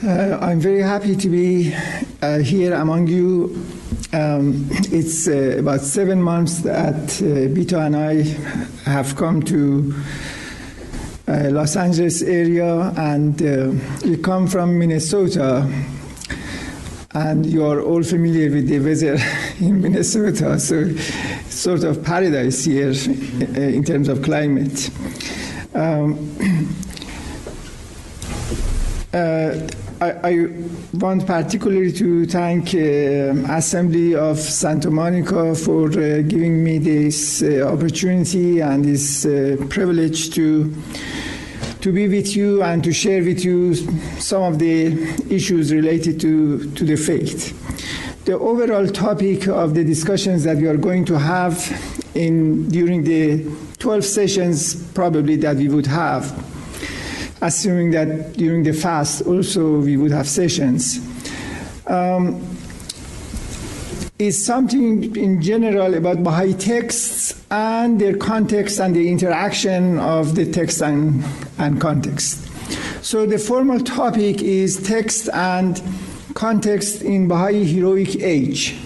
I'm very happy to be here among you. It's about 7 months that Bito and I have come to Los Angeles area, and we come from Minnesota, and you are all familiar with the weather in Minnesota, so it's sort of paradise here in terms of climate. I want particularly to thank Assembly of Santa Monica for giving me this opportunity and this privilege to be with you and to share with you some of the issues related to the faith. The overall topic of the discussions that we are going to have during the 12 sessions probably that we would have, assuming that during the fast also we would have sessions, is something in general about Baha'i texts and their context and the interaction of the text and context. So the formal topic is text and context in Baha'i Heroic Age.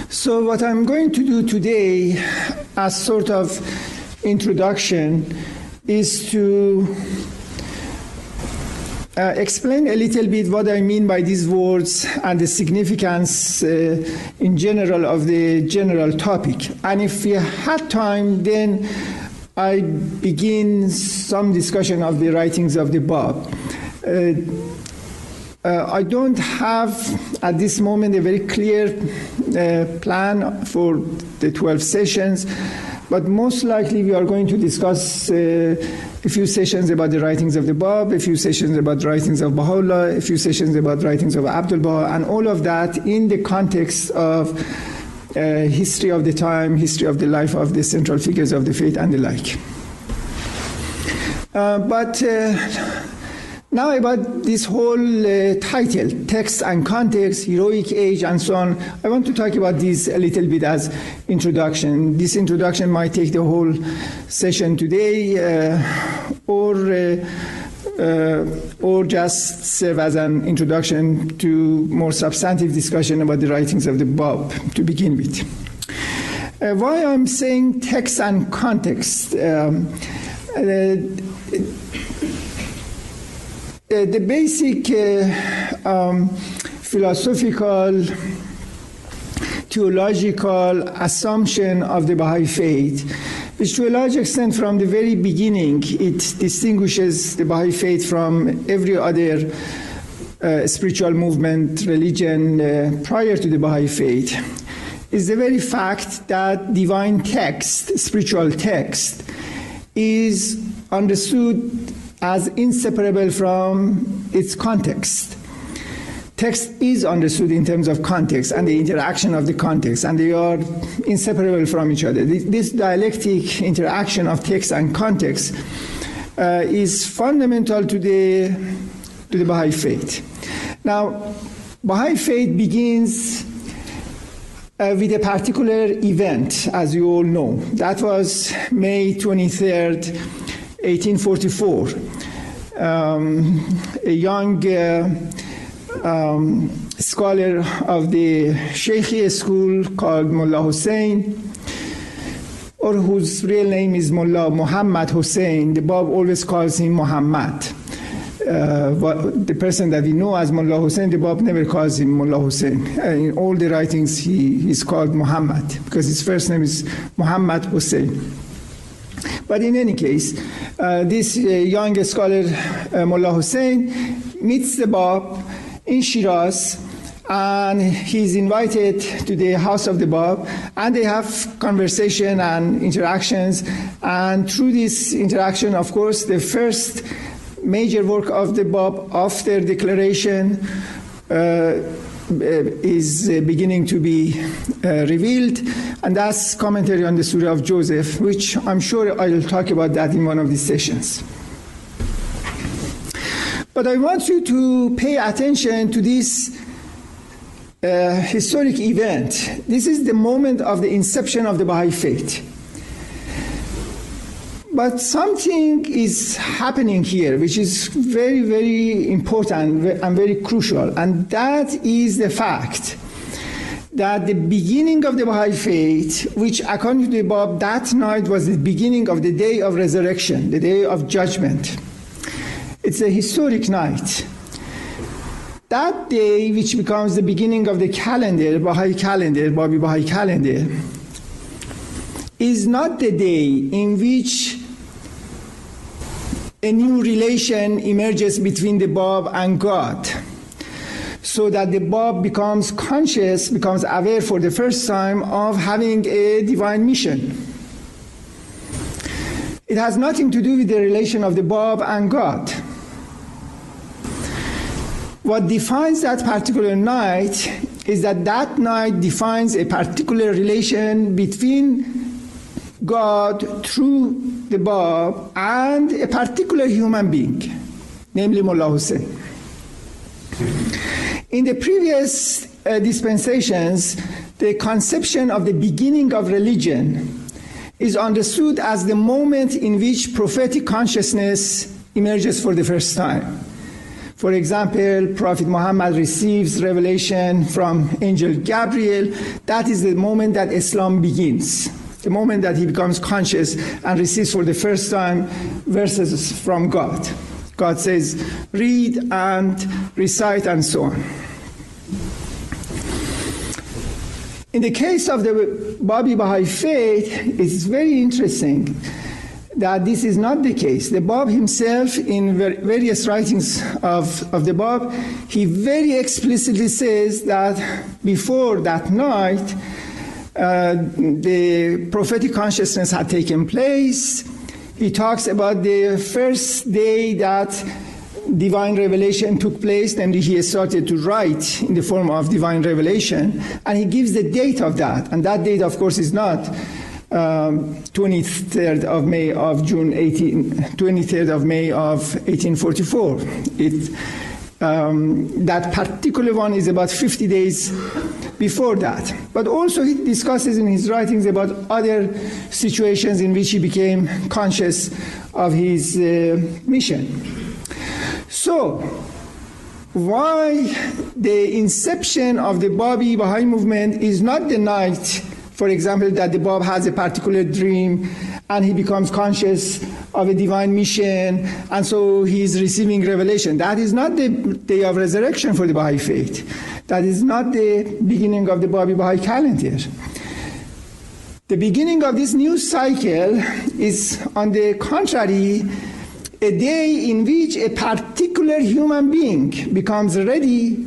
So what I'm going to do today as sort of introduction is to explain a little bit what I mean by these words and the significance in general of the general topic. And if we had time, then I begin some discussion of the writings of the Bab. I don't have at this moment a very clear plan for the 12 sessions, but most likely we are going to discuss a few sessions about the writings of the Bab, a few sessions about the writings of Baha'u'llah, a few sessions about writings of Abdul Baha, and all of that in the context of history of the time, history of the life of the central figures of the faith and the like. Now about this whole title, text and context, heroic age, and so on, I want to talk about this a little bit as introduction. This introduction might take the whole session today, or just serve as an introduction to more substantive discussion about the writings of the Bab to begin with. Why I'm saying text and context? The basic philosophical, theological assumption of the Baha'i faith, which to a large extent from the very beginning it distinguishes the Baha'i faith from every other spiritual movement, religion prior to the Baha'i faith, is the very fact that divine text, spiritual text, is understood as inseparable from its context. Text is understood in terms of context and the interaction of the context, and they are inseparable from each other. This dialectic interaction of text and context is fundamental to the Baha'i faith. Now, Baha'i faith begins with a particular event, as you all know. That was May 23rd, 1844. A young scholar of the Sheikhi school called Mullah Hussein, or whose real name is Mullah Muhammad Hussein. The Bab always calls him Muhammad. The person that we know as Mullah Hussein, the Bab never calls him Mullah Hussein. In all the writings, he is called Muhammad, because his first name is Muhammad Hussein. But in any case, this young scholar, Mullah Hussein, meets the Bab in Shiraz, and he's invited to the house of the Bab, and they have conversation and interactions. And through this interaction, of course, the first major work of the Bab after declaration is beginning to be revealed, and that's commentary on the Surah of Joseph, which I'm sure I'll talk about that in one of these sessions. But I want you to pay attention to this historic event. This is the moment of the inception of the Baha'i faith. But something is happening here which is very, very important and very crucial, and that is the fact that the beginning of the Baha'i faith, which according to the Bab, that night was the beginning of the day of resurrection, the day of judgment. It's a historic night. That day, which becomes the beginning of the calendar, Baha'i calendar, Babi Baha'i calendar, is not the day in which a new relation emerges between the Bab and God, so that the Bab becomes conscious, becomes aware for the first time of having a divine mission. It has nothing to do with the relation of the Bab and God. What defines that particular night is that that night defines a particular relation between God through the Bab and a particular human being, namely Mullah Hussein. In the previous dispensations, the conception of the beginning of religion is understood as the moment in which prophetic consciousness emerges for the first time. For example, Prophet Muhammad receives revelation from Angel Gabriel. That is the moment that Islam begins, the moment that he becomes conscious and receives for the first time verses from God. God says, read and recite and so on. In the case of the Babi Baha'i faith, it's very interesting that this is not the case. The Bab himself, in various writings of the Bab, he very explicitly says that before that night, the prophetic consciousness had taken place. He talks about the first day that divine revelation took place, and he started to write in the form of divine revelation, and he gives the date of that. And that date, of course, is not 23rd of May of June 23rd of May of 1844. That particular one is about 50 days before that. But also he discusses in his writings about other situations in which he became conscious of his mission. So, why the inception of the Babi Baha'i movement is not the night, for example, that the Bab has a particular dream and he becomes conscious of a divine mission, and so he is receiving revelation. That is not the day of resurrection for the Baha'i faith. That is not the beginning of the Babi Baha'i calendar. The beginning of this new cycle is, on the contrary, a day in which a particular human being becomes ready,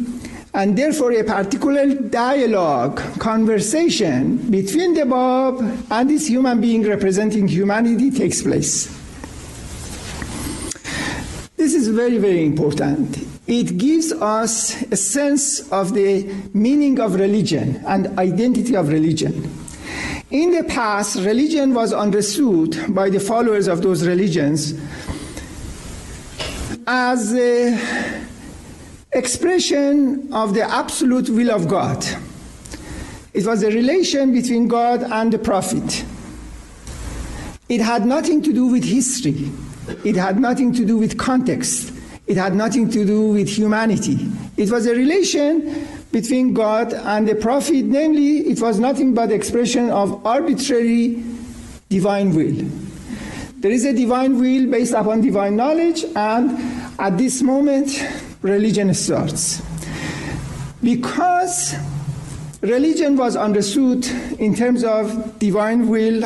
and therefore a particular dialogue, conversation between the Bab and this human being representing humanity takes place. This is very, very important. It gives us a sense of the meaning of religion and identity of religion. In the past, religion was understood by the followers of those religions as an expression of the absolute will of God. It was a relation between God and the prophet. It had nothing to do with history. It had nothing to do with context. It had nothing to do with humanity. It was a relation between God and the prophet, namely, it was nothing but expression of arbitrary divine will. There is a divine will based upon divine knowledge, and at this moment, religion starts. Because religion was understood in terms of divine will,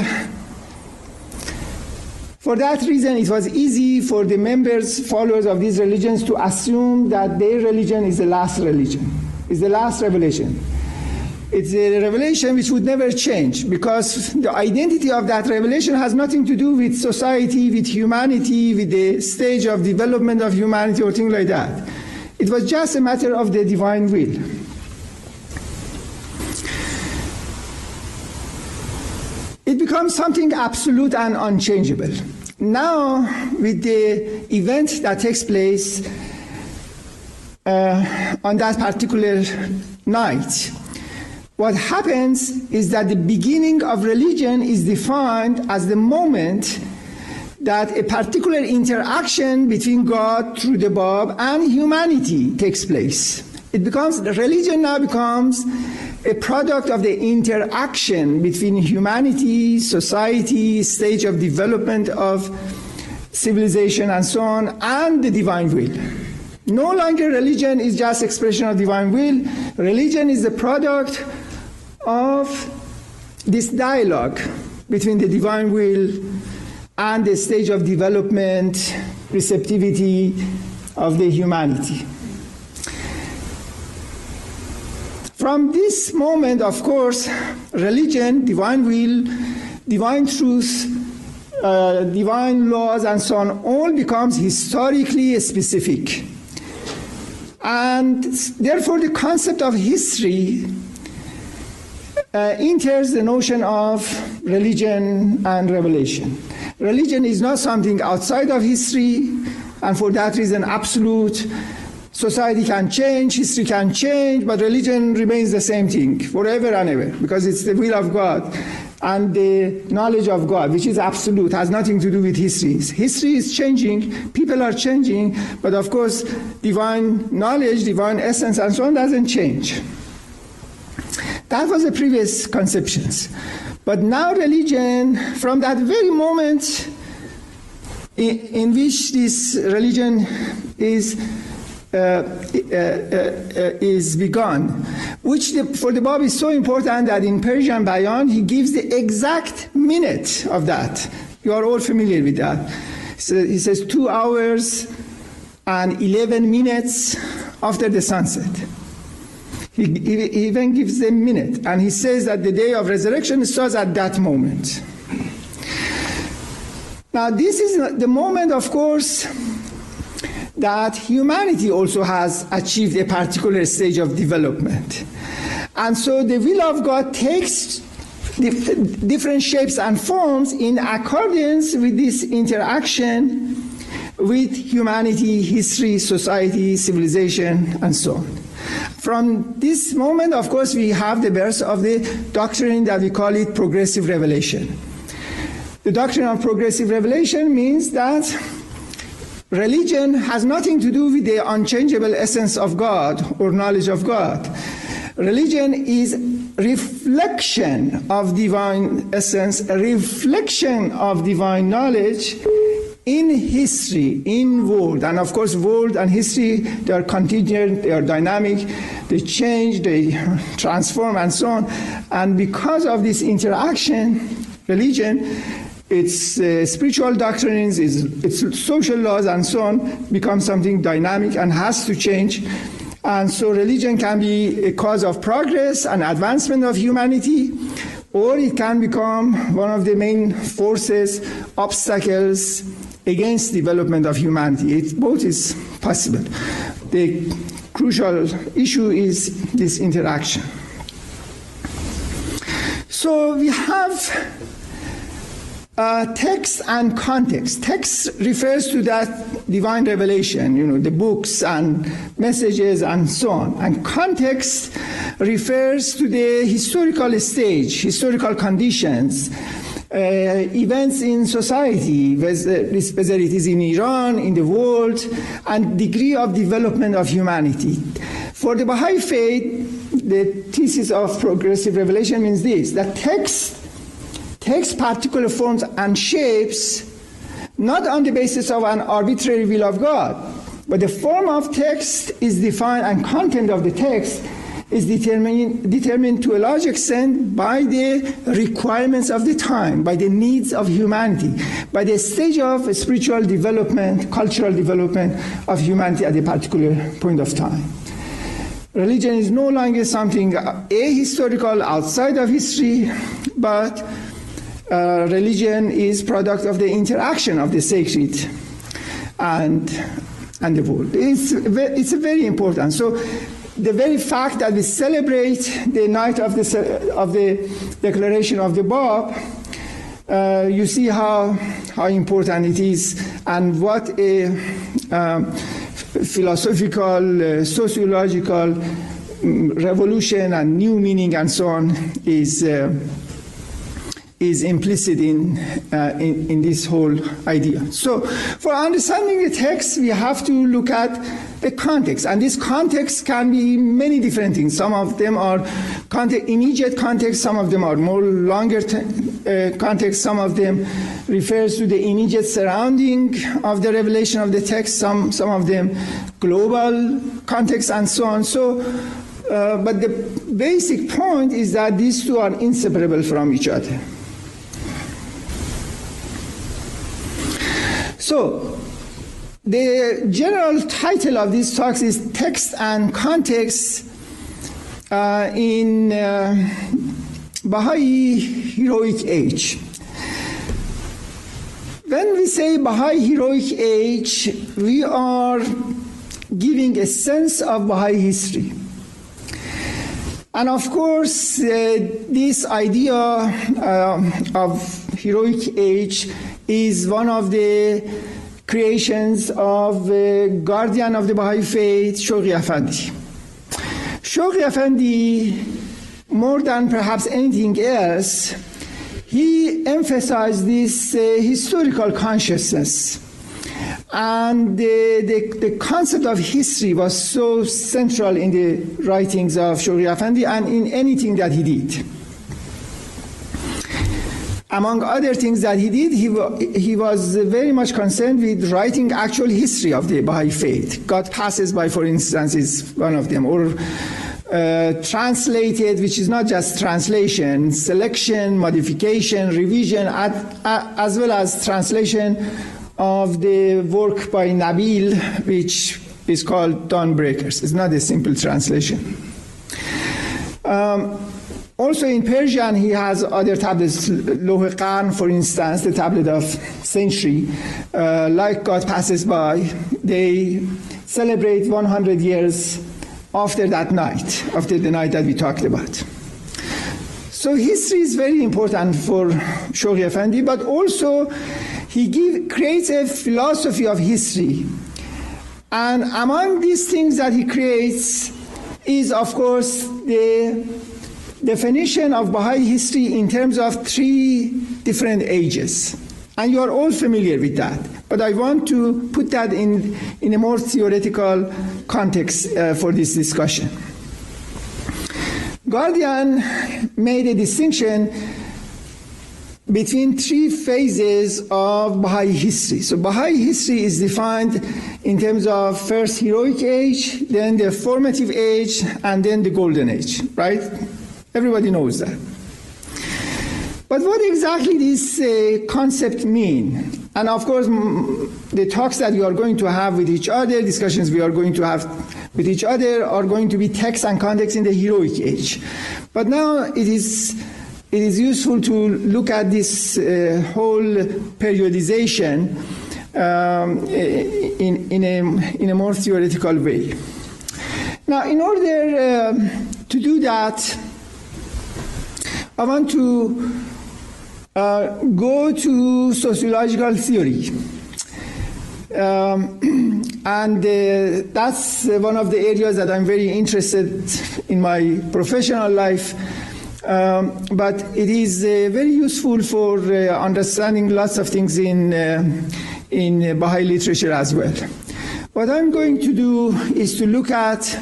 for that reason, it was easy for the members, followers of these religions to assume that their religion is the last religion, is the last revelation. It's a revelation which would never change, because the identity of that revelation has nothing to do with society, with humanity, with the stage of development of humanity or things like that. It was just a matter of the divine will. It becomes something absolute and unchangeable. Now, with the event that takes place on that particular night, what happens is that the beginning of religion is defined as the moment that a particular interaction between God through the Bab and humanity takes place. Religion now becomes a product of the interaction between humanity, society, stage of development of civilization and so on, and the divine will. No longer religion is just expression of divine will. Religion is the product of this dialogue between the divine will and the stage of development, receptivity of the humanity. From this moment, of course, religion, divine will, divine truth, divine laws, and so on, all becomes historically specific. And therefore, the concept of history enters the notion of religion and revelation. Religion is not something outside of history, and for that reason, absolute. Society can change, history can change, but religion remains the same thing forever and ever, because it's the will of God and the knowledge of God, which is absolute, has nothing to do with history. History is changing, people are changing, but of course, divine knowledge, divine essence, and so on doesn't change. That was the previous conceptions. But now religion, from that very moment in which this religion is begun, which for the Bab is so important that in Persian Bayan he gives the exact minute of that. You are all familiar with that. So he says 2 hours and 11 minutes after the sunset. He even gives a minute, and he says that the day of resurrection starts at that moment. Now this is the moment, of course, that humanity also has achieved a particular stage of development. And so the will of God takes different shapes and forms in accordance with this interaction with humanity, history, society, civilization, and so on. From this moment, of course, we have the birth of the doctrine that we call it progressive revelation. The doctrine of progressive revelation means that religion has nothing to do with the unchangeable essence of God or knowledge of God. Religion is reflection of divine essence, a reflection of divine knowledge in history, in world. And of course, world and history, they are contingent, they are dynamic, they change, they transform, and so on. And because of this interaction, religion, its spiritual doctrines, its social laws, and so on, become something dynamic and has to change. And so religion can be a cause of progress and advancement of humanity, or it can become one of the main forces, obstacles against development of humanity. Both is possible. The crucial issue is this interaction. So we have text and context. Text refers to that divine revelation, the books and messages and so on. And context refers to the historical stage, historical conditions, events in society, whether it is in Iran, in the world, and degree of development of humanity. For the Baha'i faith, the thesis of progressive revelation means this, that text takes particular forms and shapes not on the basis of an arbitrary will of God, but the form of text is defined and content of the text is determined to a large extent by the requirements of the time, by the needs of humanity, by the stage of spiritual development, cultural development of humanity at a particular point of time. Religion is no longer something ahistorical outside of history, but religion is product of the interaction of the sacred and the world. It's very important. So the very fact that we celebrate the night of the declaration of the Bab, you see how important it is and what a philosophical, sociological revolution and new meaning and so on is is implicit in this whole idea. So for understanding the text, we have to look at the context. And this context can be many different things. Some of them are immediate context, some of them are more longer context, some of them refers to the immediate surrounding of the revelation of the text, some of them global context, and so on. So, but the basic point is that these two are inseparable from each other. So, the general title of these talks is Text and Context in Baha'i Heroic Age. When we say Baha'i Heroic Age, we are giving a sense of Baha'i history. And of course, this idea of heroic age is one of the creations of the guardian of the Baha'i faith, Shoghi Effendi. Shoghi Effendi, more than perhaps anything else, he emphasized this historical consciousness. And the concept of history was so central in the writings of Shoghi Effendi and in anything that he did. Among other things that he did, he was very much concerned with writing actual history of the Baha'i faith. God Passes By, for instance, is one of them. Or translated, which is not just translation, selection, modification, revision, as well as translation of the work by Nabil, which is called Dawnbreakers. It's not a simple translation. Also in Persian, he has other tablets, Loh Qarn, for instance, the tablet of century, like God Passes By. They celebrate 100 years after that night, after the night that we talked about. So history is very important for Shoghi Effendi, but also he creates a philosophy of history. And among these things that he creates is, of course, the definition of Baha'i history in terms of 3 different ages. And you are all familiar with that. But I want to put that in a more theoretical context for this discussion. Guardian made a distinction between 3 phases of Baha'i history. So Baha'i history is defined in terms of first heroic age, then the formative age, and then the golden age, right? Everybody knows that. But what exactly this concept mean? And of course, the talks that we are going to have with each other, discussions we are going to have with each other are going to be text and context in the heroic age. But now it is useful to look at this whole periodization in a more theoretical way. Now, in order to do that, I want to go to sociological theory. And that's one of the areas that I'm very interested in my professional life. But it is very useful for understanding lots of things in Baha'i literature as well. What I'm going to do is to look at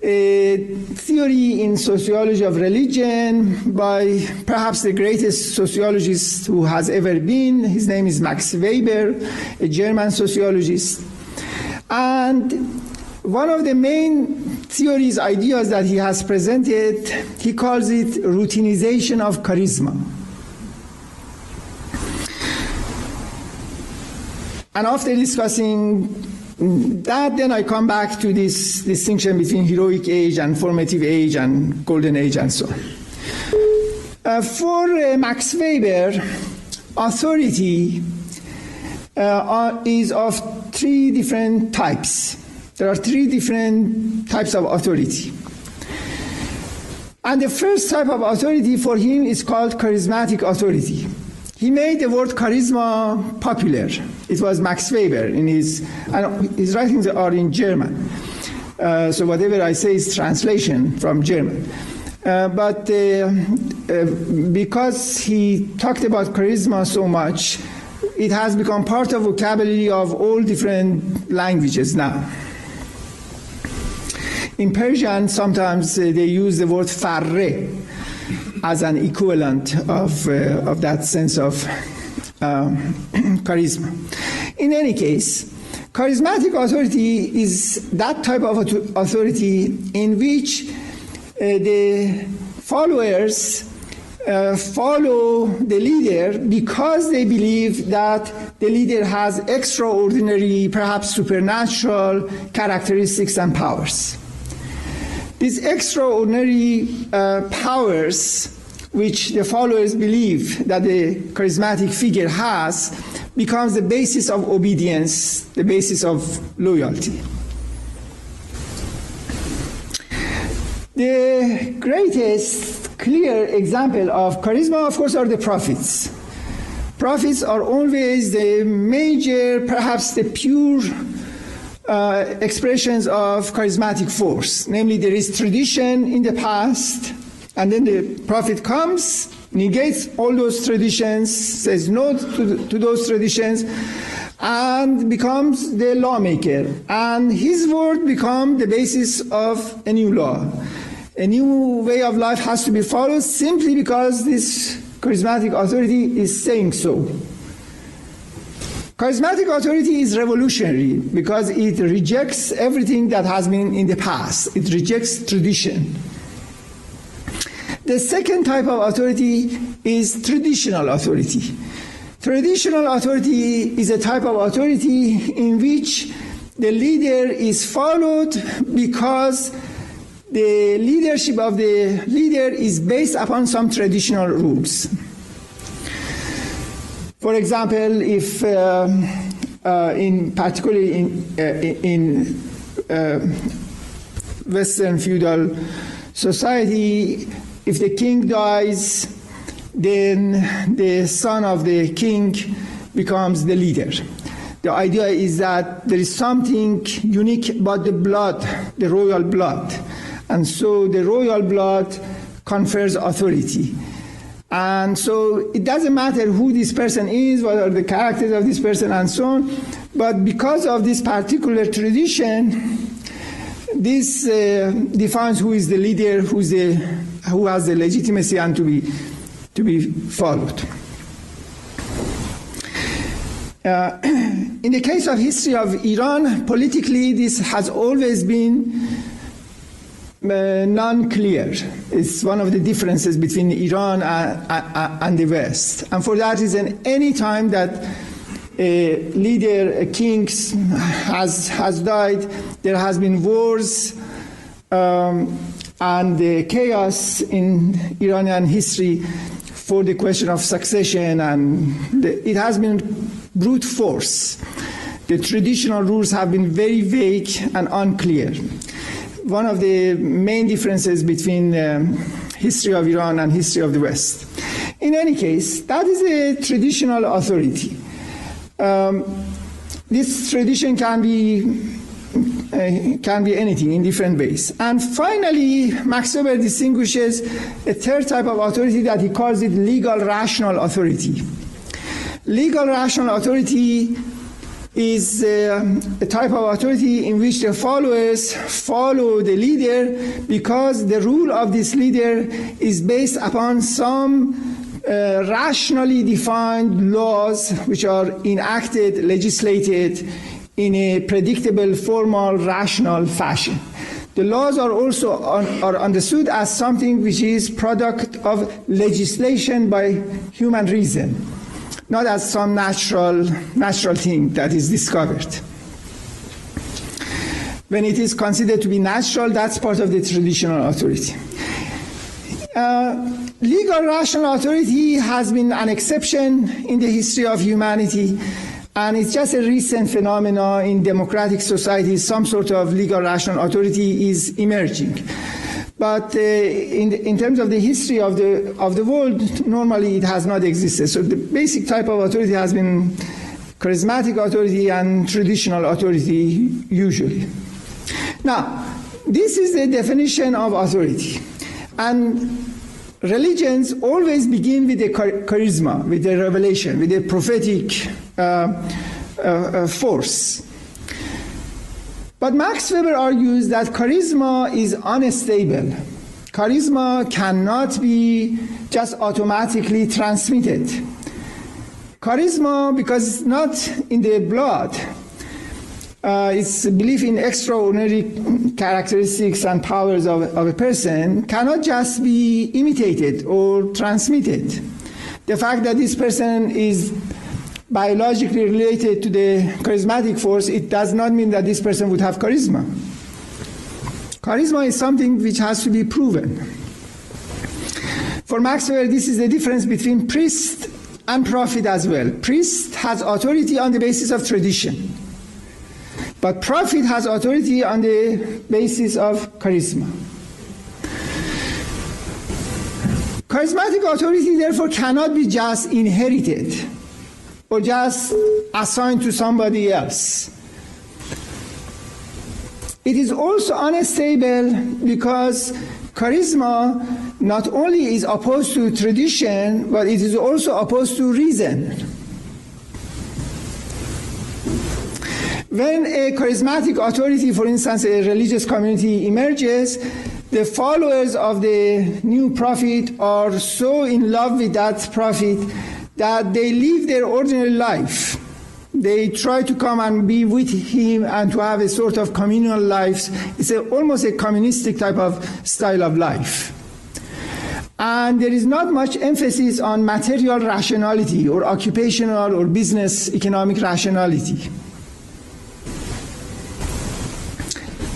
a theory in sociology of religion by perhaps the greatest sociologist who has ever been. His name is Max Weber, a German sociologist. And one of the main theories, ideas that he has presented, he calls it routinization of charisma. And after discussing that, then I come back to this distinction between heroic age and formative age and golden age and so on. For Max Weber, authority is of 3 different types. There are 3 different types of authority. And the first type of authority for him is called charismatic authority. He made the word charisma popular. It was Max Weber, and his writings are in German. So whatever I say is translation from German. But because he talked about charisma so much, it has become part of vocabulary of all different languages now. In Persian, sometimes they use the word farre as an equivalent of that sense of charisma. In any case, charismatic authority is that type of authority in which the followers follow the leader because they believe that the leader has extraordinary, perhaps supernatural characteristics and powers. These extraordinary powers, which the followers believe that the charismatic figure has, becomes the basis of obedience, the basis of loyalty. The greatest clear example of charisma, of course, are the prophets. Prophets are always the major, perhaps the pure expressions of charismatic force. Namely, there is tradition in the past, and then the prophet comes, negates all those traditions, says no to those traditions, and becomes the lawmaker. And his word becomes the basis of a new law. A new way of life has to be followed simply because this charismatic authority is saying so. Charismatic authority is revolutionary because it rejects everything that has been in the past. It rejects tradition. The second type of authority is traditional authority. Traditional authority is a type of authority in which the leader is followed because the leadership of the leader is based upon some traditional rules. For example, if particularly in Western feudal society, if the king dies, then the son of the king becomes the leader. The idea is that there is something unique about the blood, the royal blood. And so the royal blood confers authority. And so it doesn't matter who this person is, what are the characters of this person, and so on. But because of this particular tradition, this defines who is the leader, who has the legitimacy and to be followed. In the case of history of Iran, politically this has always been non-clear. It's one of the differences between Iran and the West. And for that reason, any time that a leader, a king has died, there has been wars and chaos in Iranian history for the question of succession, and it has been brute force. The traditional rules have been very vague and unclear. One of the main differences between history of Iran and history of the West. In any case, that is a traditional authority. This tradition can be anything in different ways. And finally, Max Weber distinguishes a third type of authority that he calls it legal rational authority. Legal rational authority is a type of authority in which the followers follow the leader because the rule of this leader is based upon some rationally defined laws which are enacted, legislated in a predictable, formal, rational fashion. The laws are also are understood as something which is product of legislation by human reason, not as some natural thing that is discovered. When it is considered to be natural, that's part of the traditional authority. Legal rational authority has been an exception in the history of humanity, and it's just a recent phenomenon in democratic societies. Some sort of legal rational authority is emerging. But in terms of the history of the world, normally it has not existed. So the basic type of authority has been charismatic authority and traditional authority usually. Now, this is the definition of authority. And religions always begin with a charisma, with a revelation, with a prophetic force. But Max Weber argues that charisma is unstable. Charisma cannot be just automatically transmitted. Charisma, because it's not in the blood, it's belief in extraordinary characteristics and powers of a person, cannot just be imitated or transmitted. The fact that this person is biologically related to the charismatic force, it does not mean that this person would have charisma. Charisma is something which has to be proven. For Max Weber, this is the difference between priest and prophet as well. Priest has authority on the basis of tradition, but prophet has authority on the basis of charisma. Charismatic authority, therefore, cannot be just inherited or just assigned to somebody else. It is also unstable because charisma not only is opposed to tradition, but it is also opposed to reason. When a charismatic authority, for instance, a religious community emerges, the followers of the new prophet are so in love with that prophet that they live their ordinary life. They try to come and be with him and to have a sort of communal life. It's almost a communistic type of style of life. And there is not much emphasis on material rationality or occupational or business economic rationality.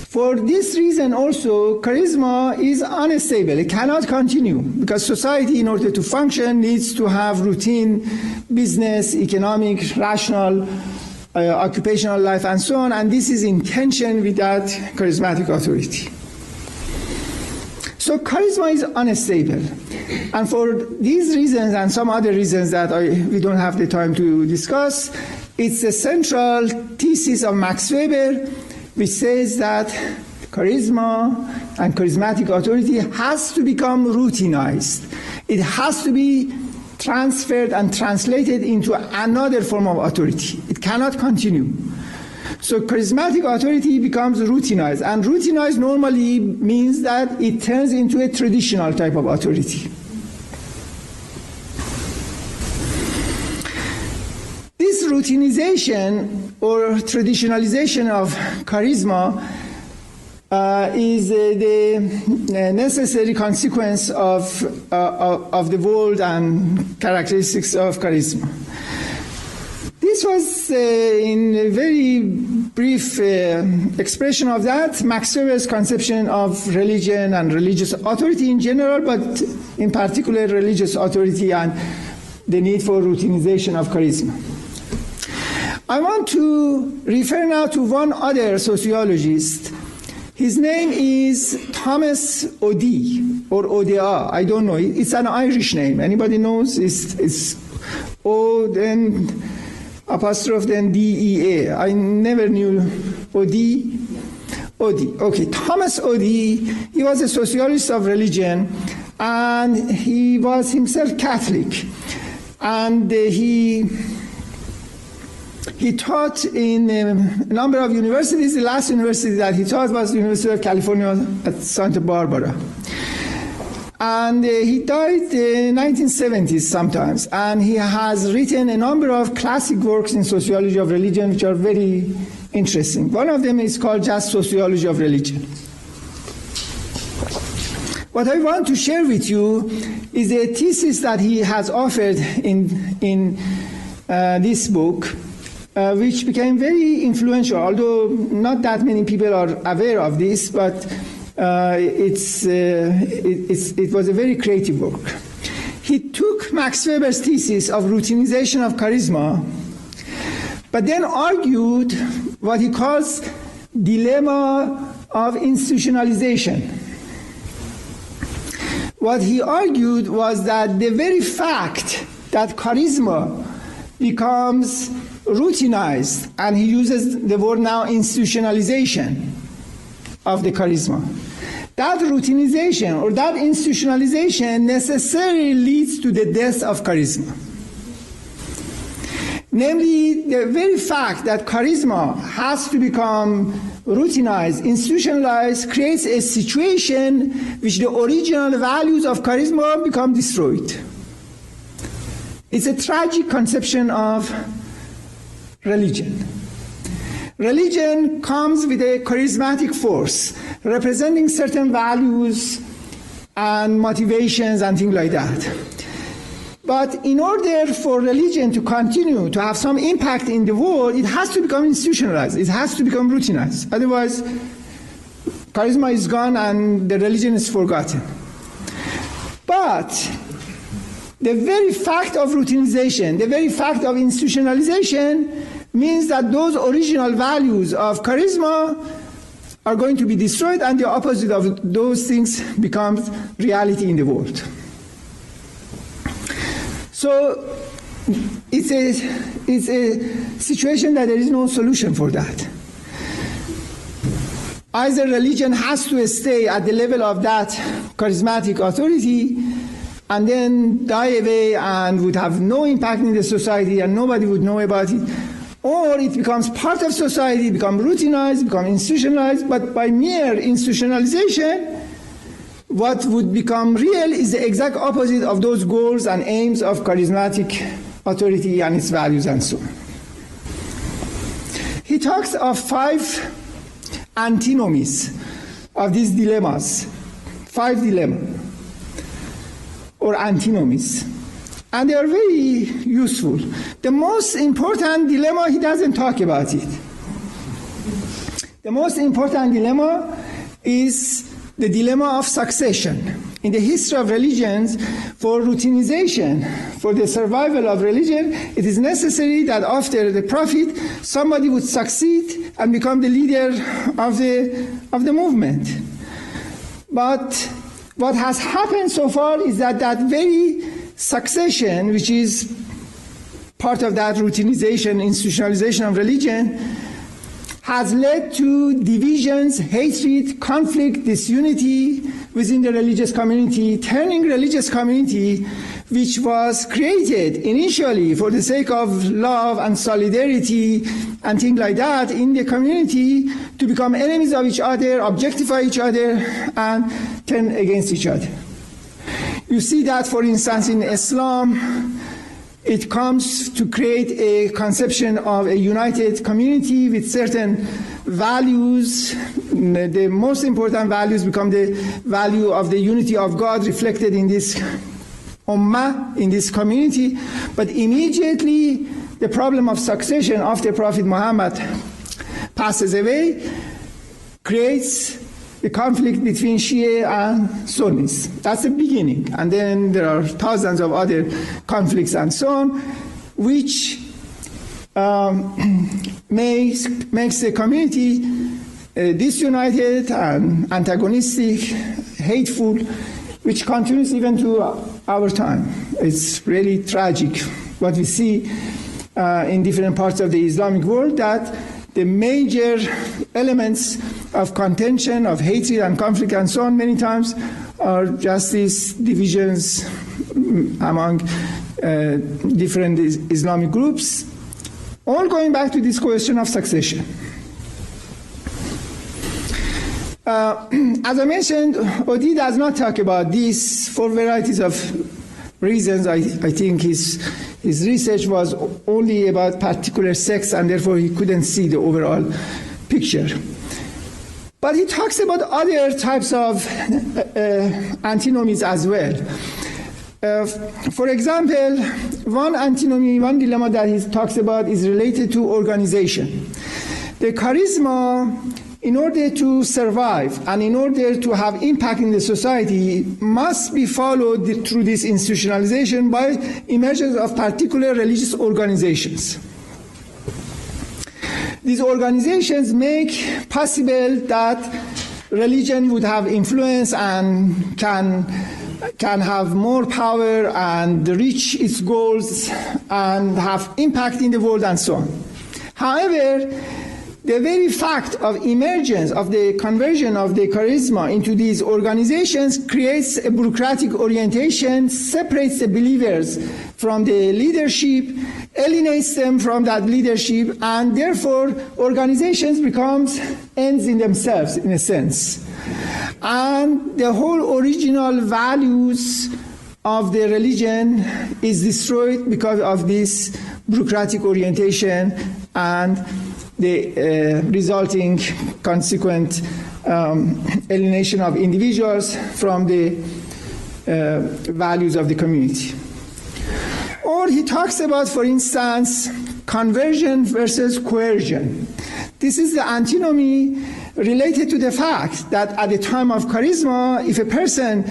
For this reason also, charisma is unstable. It cannot continue because society, in order to function, needs to have routine business, economic, rational, occupational life, and so on, and this is in tension with that charismatic authority. So charisma is unstable. And for these reasons and some other reasons that we don't have the time to discuss, it's a central thesis of Max Weber, which says that charisma and charismatic authority has to become routinized. It has to be transferred and translated into another form of authority. It cannot continue. So charismatic authority becomes routinized, and routinized normally means that it turns into a traditional type of authority. This routinization or traditionalization of charisma is the necessary consequence of the world and characteristics of charisma. This was in a very brief expression of that, Max Weber's conception of religion and religious authority in general, but in particular religious authority and the need for routinization of charisma. I want to refer now to one other sociologist. His name is Thomas O'Dea, or O'Dea, I don't know. It's an Irish name. Anybody knows? It's O, then apostrophe, then D-E-A. I never knew O'Dea. O'Dea. Okay, Thomas O'Dea, he was a sociologist of religion, and he was himself Catholic. And he taught in a number of universities. The last university that he taught was the University of California at Santa Barbara. And he died in the 1970s sometimes. And he has written a number of classic works in sociology of religion which are very interesting. One of them is called just Sociology of Religion. What I want to share with you is a thesis that he has offered in this book, which became very influential, although not that many people are aware of this, but it was a very creative work. He took Max Weber's thesis of routinization of charisma, but then argued what he calls dilemma of institutionalization. What he argued was that the very fact that charisma becomes routinized, and he uses the word now institutionalization of the charisma. that routinization or that institutionalization necessarily leads to the death of charisma. Namely, the very fact that charisma has to become routinized, institutionalized, creates a situation which the original values of charisma become destroyed. It's a tragic conception of religion. Religion comes with a charismatic force, representing certain values and motivations and things like that. But in order for religion to continue to have some impact in the world, it has to become institutionalized. It has to become routinized. Otherwise, charisma is gone and the religion is forgotten. But the very fact of routinization, the very fact of institutionalization means that those original values of charisma are going to be destroyed, and the opposite of those things becomes reality in the world. So it's a situation that there is no solution for that. Either religion has to stay at the level of that charismatic authority and then die away and would have no impact in the society and nobody would know about it, or it becomes part of society, becomes routinized, becomes institutionalized, but by mere institutionalization, what would become real is the exact opposite of those goals and aims of charismatic authority and its values and so on. He talks of 5 antinomies of these dilemmas, 5 dilemmas or antinomies, and they are very useful. The most important dilemma, he doesn't talk about it. The most important dilemma is the dilemma of succession. In the history of religions, for routinization, for the survival of religion, it is necessary that after the prophet, somebody would succeed and become the leader of the movement. But what has happened so far is that that very succession, which is part of that routinization, institutionalization of religion, has led to divisions, hatred, conflict, disunity within the religious community, turning religious community, which was created initially for the sake of love and solidarity and things like that in the community, to become enemies of each other, objectify each other, and turn against each other. You see that, for instance, in Islam, it comes to create a conception of a united community with certain values. The most important values become the value of the unity of God reflected in this ummah, in this community. But immediately, the problem of succession after Prophet Muhammad passes away creates the conflict between Shia and Sunnis. That's the beginning. And then there are thousands of other conflicts and so on, which makes the community disunited and antagonistic, hateful, which continues even to our time. It's really tragic what we see in different parts of the Islamic world, that the major elements of contention, of hatred and conflict and so on, many times are just these divisions among different Islamic groups, all going back to this question of succession. As I mentioned, Odi does not talk about this for varieties of reasons. I think his research was only about particular sects, and therefore he couldn't see the overall picture. But he talks about other types of antinomies as well. For example, one antinomy, one dilemma that he talks about is related to organization. The charisma, in order to survive and in order to have impact in the society, must be followed through this institutionalization by emergence of particular religious organizations. These organizations make possible that religion would have influence and can have more power and reach its goals and have impact in the world and so on. However, the very fact of emergence, of the conversion of the charisma into these organizations creates a bureaucratic orientation, separates the believers from the leadership, alienates them from that leadership, and therefore organizations becomes ends in themselves, in a sense. And the whole original values of the religion is destroyed because of this bureaucratic orientation and the resulting consequent alienation of individuals from the values of the community. Or he talks about, for instance, conversion versus coercion. This is the antinomy related to the fact that at the time of charisma, if a person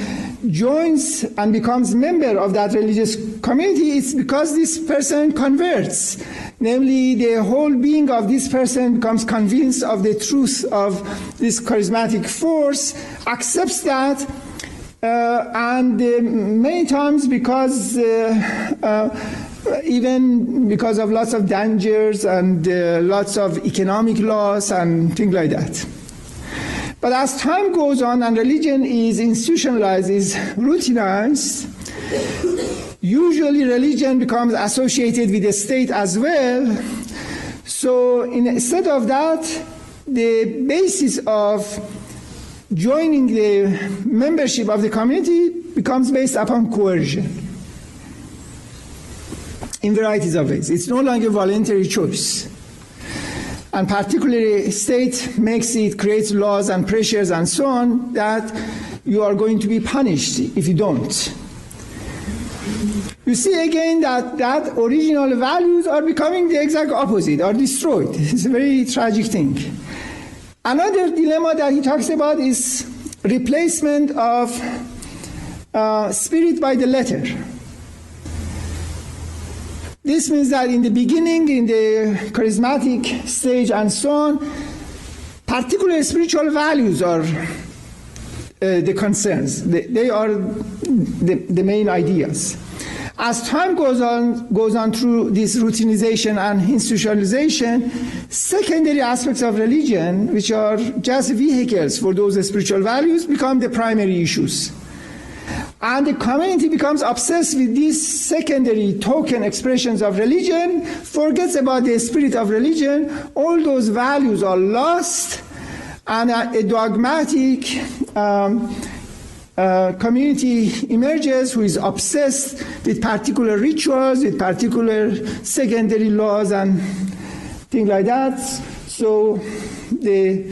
joins and becomes member of that religious community, it's because this person converts. Namely, the whole being of this person becomes convinced of the truth of this charismatic force, accepts that, and many times because even because of lots of dangers and lots of economic loss and things like that. But as time goes on and religion is institutionalized, is routinized, usually religion becomes associated with the state as well. So instead of that, the basis of joining the membership of the community becomes based upon coercion in varieties of ways. It's no longer voluntary choice. And particularly state makes it, creates laws and pressures and so on that you are going to be punished if you don't. You see again that original values are becoming the exact opposite, are destroyed. It's a very tragic thing. Another dilemma that he talks about is replacement of spirit by the letter. This means that in the beginning, in the charismatic stage and so on, particular spiritual values are the concerns. They are the main ideas. As time goes on through this routinization and institutionalization, secondary aspects of religion, which are just vehicles for those spiritual values, become the primary issues. And the community becomes obsessed with these secondary token expressions of religion, forgets about the spirit of religion. All those values are lost, and a dogmatic community emerges who is obsessed with particular rituals, with particular secondary laws and things like that. So the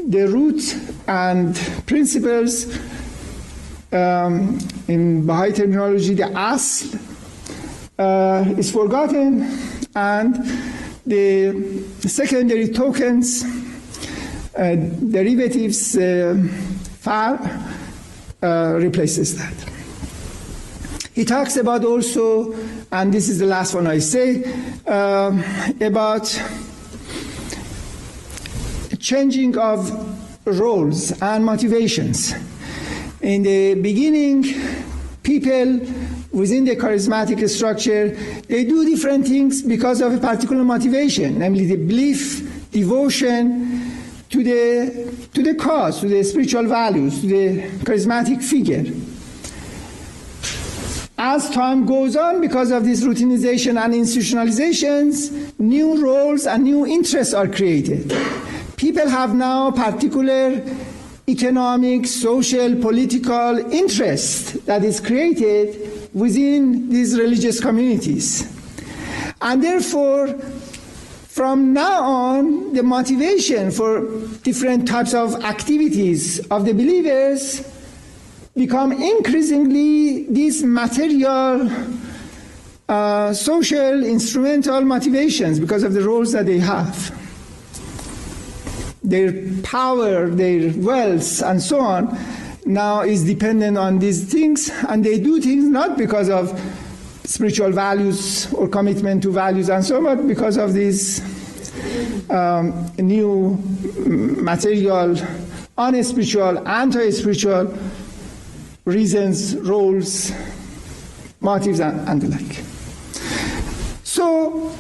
roots and principles, in Baha'i terminology, the asl is forgotten, and the secondary tokens, derivatives, replaces that. He talks about also, and this is the last one I say, about changing of roles and motivations. In the beginning, people within the charismatic structure, they do different things because of a particular motivation, namely the belief, devotion to the cause, to the spiritual values, to the charismatic figure. As time goes on, because of this routinization and institutionalizations, new roles and new interests are created. People have now particular economic, social, political interest that is created within these religious communities. And therefore, from now on, the motivation for different types of activities of the believers become increasingly these material, social, instrumental motivations because of the roles that they have. Their power, their wealth, and so on, now is dependent on these things, and they do things not because of spiritual values or commitment to values and so on, but because of these new material, unspiritual, anti-spiritual reasons, roles, motives, and the like. So,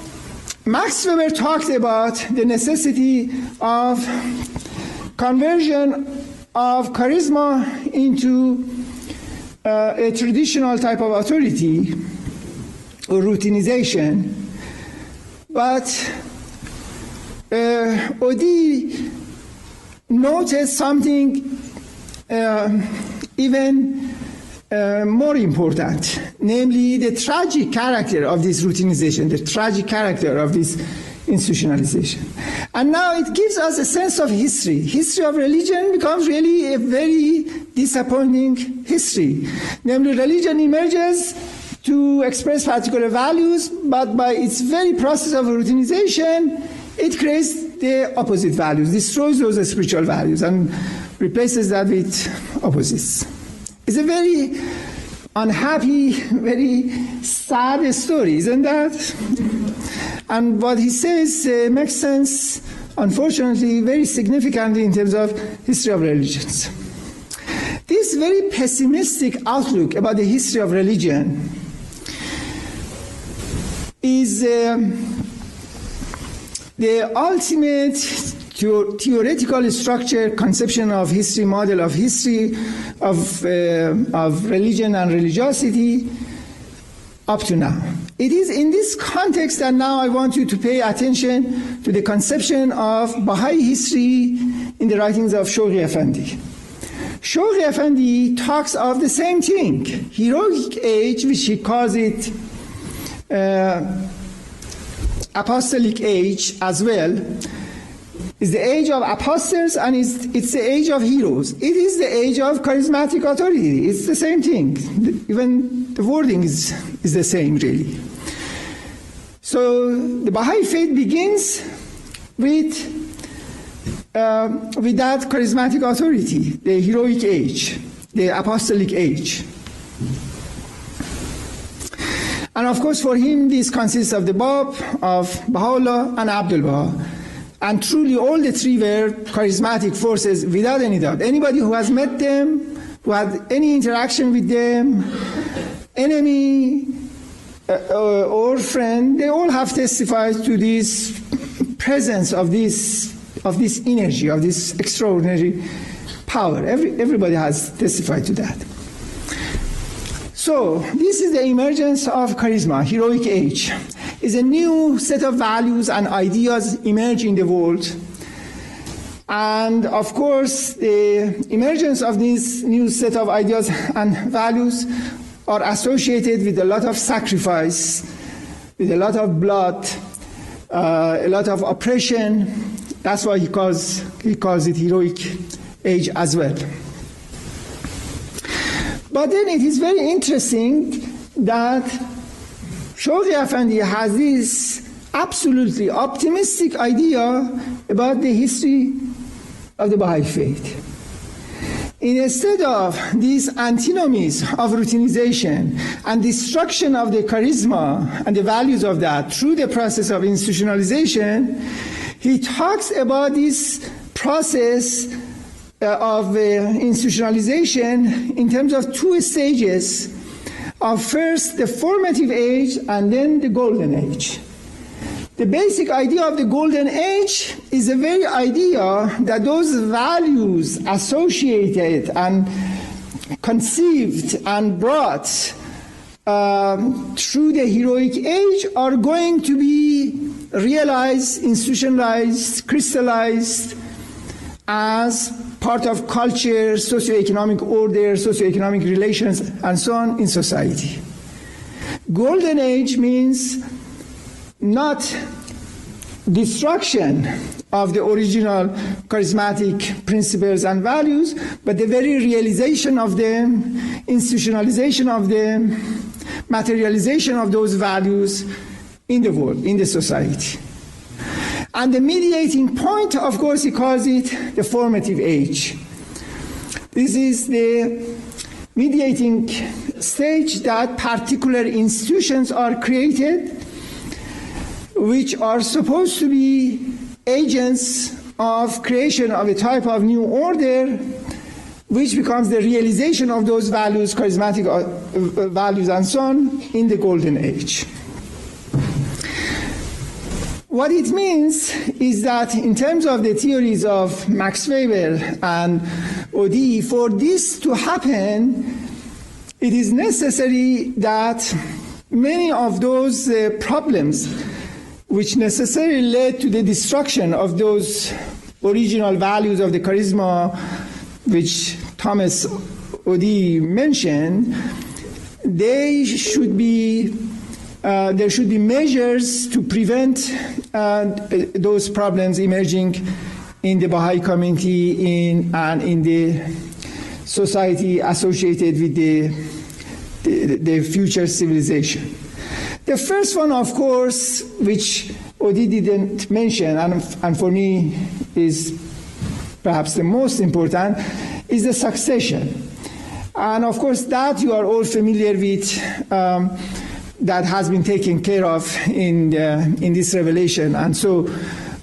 Max Weber talked about the necessity of conversion of charisma into a traditional type of authority or routinization, but Odi noticed something even more important, namely the tragic character of this routinization, the tragic character of this institutionalization. And now it gives us a sense of history. History of religion becomes really a very disappointing history. Namely, religion emerges to express particular values, but by its very process of routinization, it creates the opposite values, destroys those spiritual values, and replaces that with opposites. It's a very unhappy, very sad story, isn't that? And what he says makes sense, unfortunately, very significantly in terms of history of religions. This very pessimistic outlook about the history of religion is the ultimate theoretical structure, conception of history, model of history, of religion and religiosity up to now. It is in this context that now I want you to pay attention to the conception of Baha'i history in the writings of Shoghi Effendi. Shoghi Effendi talks of the same thing, heroic age, which he calls it apostolic age as well. It's the age of apostles, and it's the age of heroes. It is the age of charismatic authority. It's the same thing. Even the wording is the same, really. So the Baha'i faith begins with that charismatic authority, the heroic age, the apostolic age. And of course, for him, this consists of the Bab, of Baha'u'llah, and Abdul Baha. And truly, all the three were charismatic forces without any doubt. Anybody who has met them, who had any interaction with them, enemy or friend, they all have testified to this presence of this energy, of this extraordinary power. Everybody has testified to that. So this is the emergence of charisma, heroic age. Is a new set of values and ideas emerge in the world. And of course, the emergence of this new set of ideas and values are associated with a lot of sacrifice, with a lot of blood, a lot of oppression. That's why he calls it heroic age as well. But then it is very interesting that Shoghi Effendi has this absolutely optimistic idea about the history of the Baha'i faith. Instead of these antinomies of routinization and destruction of the charisma and the values of that through the process of institutionalization, he talks about this process of institutionalization in terms of two stages. Of first the formative age and then the golden age. The basic idea of the golden age is the very idea that those values associated and conceived and brought through the heroic age are going to be realized, institutionalized, crystallized as part of culture, socioeconomic order, socioeconomic relations, and so on in society. Golden age means not destruction of the original charismatic principles and values, but the very realization of them, institutionalization of them, materialization of those values in the world, in the society. And the mediating point, of course, he calls it the formative age. This is the mediating stage that particular institutions are created, which are supposed to be agents of creation of a type of new order, which becomes the realization of those values, charismatic values and so on, in the golden age. what it means is that in terms of the theories of Max Weber and Odie, for this to happen, it is necessary that many of those problems which necessarily led to the destruction of those original values of the charisma which Thomas Odie mentioned, there should be measures to prevent those problems emerging in the Baha'i community and in the society associated with the future civilization. The first one, of course, which Odie didn't mention, and for me is perhaps the most important, is the succession. And of course, that you are all familiar with, that has been taken care of in this revelation. And so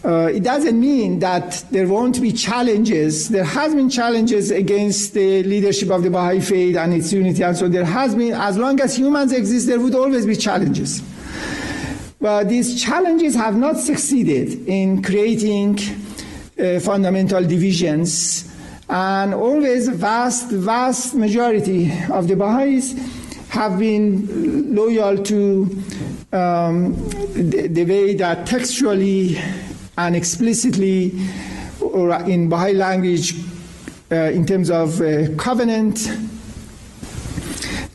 it doesn't mean that there won't be challenges. There has been challenges against the leadership of the Baha'i faith and its unity. And so there has been, as long as humans exist, there would always be challenges. But these challenges have not succeeded in creating fundamental divisions. And always vast majority of the Baha'is have been loyal to the way that textually and explicitly, or in Baha'i language, in terms of covenant,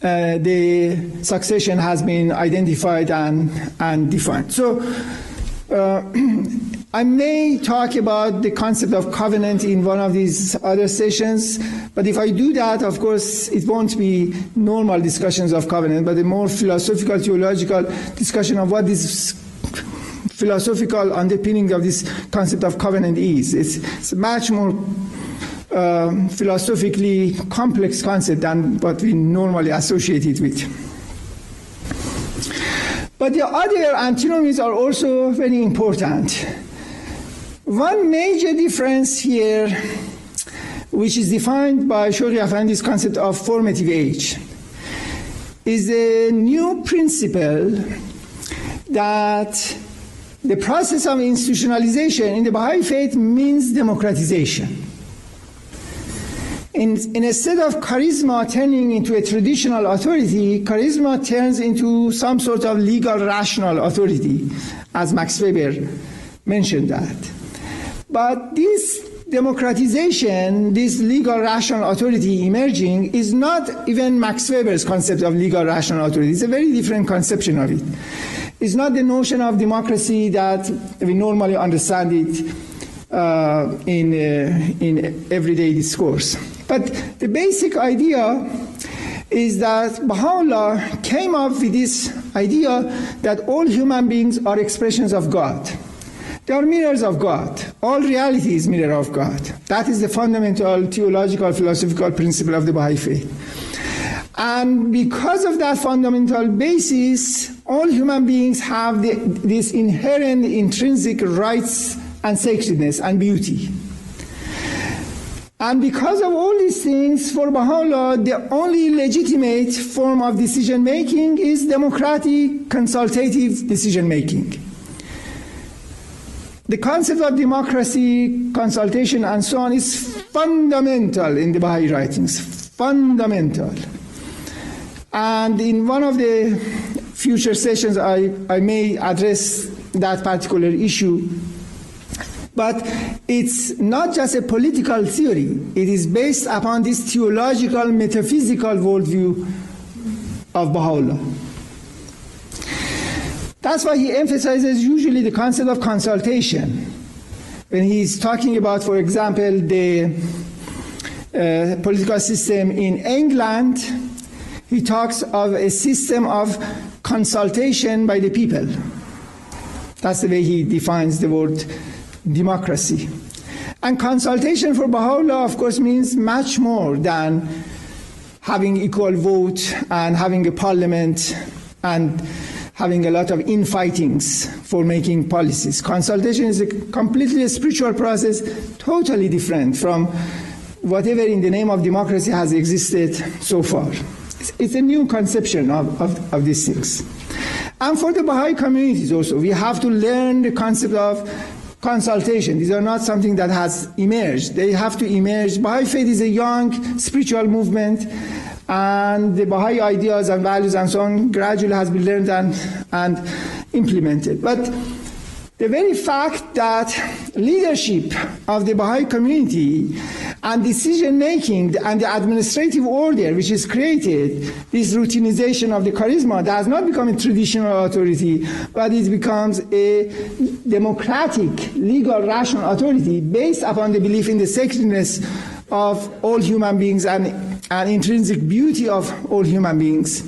the succession has been identified and defined. So I may talk about the concept of covenant in one of these other sessions, but if I do that, of course, it won't be normal discussions of covenant, but a more philosophical, theological discussion of what this philosophical underpinning of this concept of covenant is. It's a much more philosophically complex concept than what we normally associate it with. But the other antinomies are also very important. One major difference here, which is defined by Shoghi Afendi's concept of formative age, is a new principle that the process of institutionalization in the Baha'i faith means democratization. Instead of charisma turning into a traditional authority, charisma turns into some sort of legal rational authority, as Max Weber mentioned that. But this democratization, this legal rational authority emerging, is not even Max Weber's concept of legal rational authority. It's a very different conception of it. It's not the notion of democracy that we normally understand it in everyday discourse. But the basic idea is that Baha'u'llah came up with this idea that all human beings are expressions of God. They are mirrors of God. All reality is mirror of God. That is the fundamental theological, philosophical principle of the Baha'i faith. And because of that fundamental basis, all human beings have this inherent, intrinsic rights and sacredness and beauty. And because of all these things, for Baha'u'llah, the only legitimate form of decision-making is democratic, consultative decision-making. The concept of democracy, consultation, and so on is fundamental in the Baha'i writings, fundamental. And in one of the future sessions, I may address that particular issue. But it's not just a political theory. It is based upon this theological, metaphysical worldview of Baha'u'llah. That's why he emphasizes usually the concept of consultation. When he's talking about, for example, the political system in England, he talks of a system of consultation by the people. That's the way he defines the word democracy. And consultation for Baha'u'llah, of course, means much more than having equal vote and having a parliament and having a lot of infightings for making policies. Consultation is a completely spiritual process, totally different from whatever in the name of democracy has existed so far. It's a new conception of these things. And for the Baha'i communities also, we have to learn the concept of consultation. These are not something that has emerged. They have to emerge. Baha'i faith is a young spiritual movement, and the Baha'i ideas and values and so on gradually has been learned and implemented. But the very fact that leadership of the Baha'i community and decision-making and the administrative order which is created, this routinization of the charisma, that has not become a traditional authority, but it becomes a democratic, legal, rational authority based upon the belief in the sacredness of all human beings and intrinsic beauty of all human beings,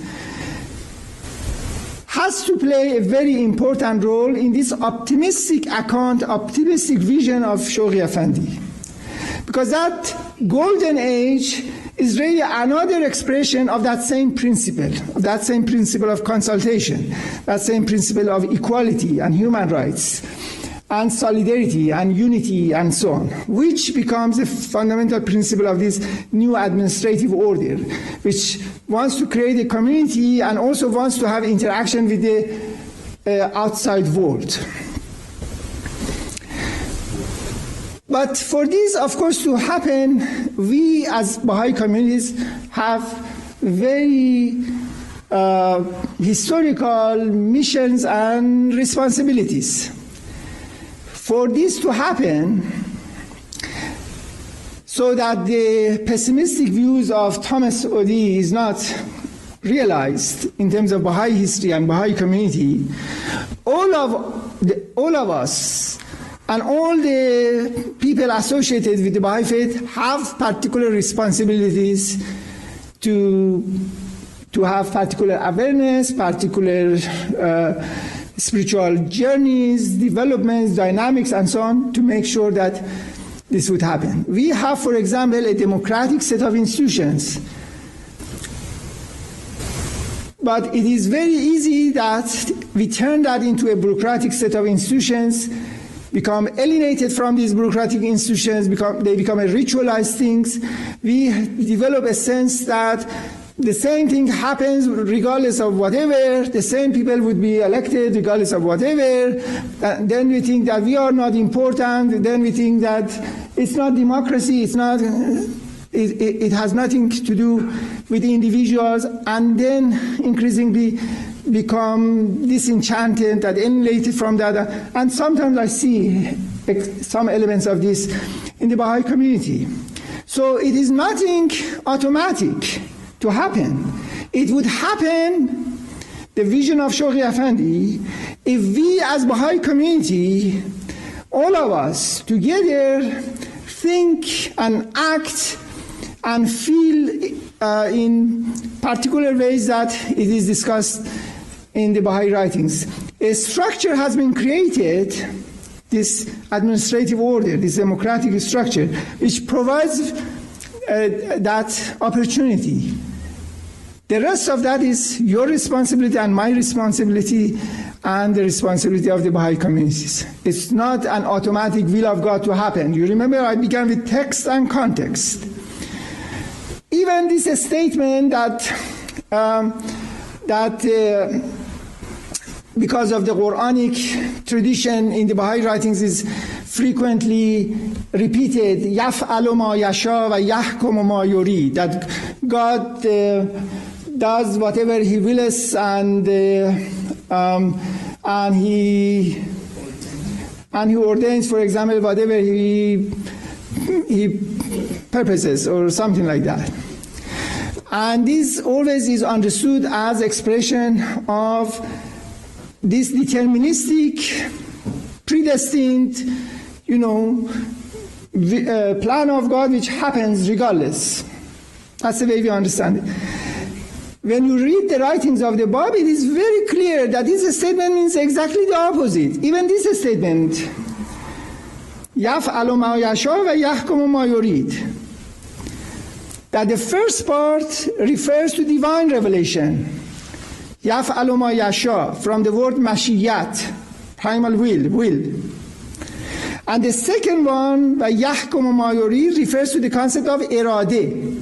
has to play a very important role in this optimistic account, optimistic vision of Shoghi Effendi. Because that golden age is really another expression of that same principle of consultation, that same principle of equality and human rights, and solidarity and unity and so on, which becomes a fundamental principle of this new administrative order, which wants to create a community and also wants to have interaction with the outside world. But for this, of course, to happen, we as Baha'i communities have very historical missions and responsibilities. For this to happen, so that the pessimistic views of Thomas Oddy is not realized in terms of Baha'i history and Baha'i community, all of us and all the people associated with the Baha'i faith have particular responsibilities to have particular awareness, particular spiritual journeys, developments, dynamics, and so on, to make sure that this would happen. We have, for example, a democratic set of institutions. But it is very easy that we turn that into a bureaucratic set of institutions, become alienated from these bureaucratic institutions, they become a ritualized things. We develop a sense that the same thing happens regardless of whatever, the same people would be elected regardless of whatever. Then we think that we are not important, then we think that it's not democracy, it has nothing to do with the individuals, and then increasingly become disenchanted and alienated from that. And sometimes I see some elements of this in the Baha'i community. So it is nothing automatic to happen. It would happen, the vision of Shoghi Effendi, if we as Baha'i community, all of us together, think and act and feel in particular ways that it is discussed in the Baha'i writings. A structure has been created, this administrative order, this democratic structure, which provides that opportunity. The rest of that is your responsibility and my responsibility and the responsibility of the Baha'i communities. It's not an automatic will of God to happen. You remember I began with text and context. Even this statement that because of the Quranic tradition in the Baha'i writings is frequently repeated, يَفْعَلُ مَا يَشَاءُ وَيَحْكُمُ مَا يُرِيدُ, that God does whatever He wills and He ordains, for example, whatever He purposes or something like that. And this always is understood as expression of this deterministic, predestined, plan of God which happens regardless. That's the way we understand it. When you read the writings of the Bab, it is very clear that this statement means exactly the opposite. Even this statement, يَفْعَلُ مَا يَشَاءُ وَيَحْكُمُ مَا يُرِيدُ, that the first part refers to divine revelation. يَفْعَلُ مَا يَشَاءُ, from the word mashiyat, primal will. And the second one, وَيَحْكُمُ مَا يُرِيدُ, refers to the concept of irade,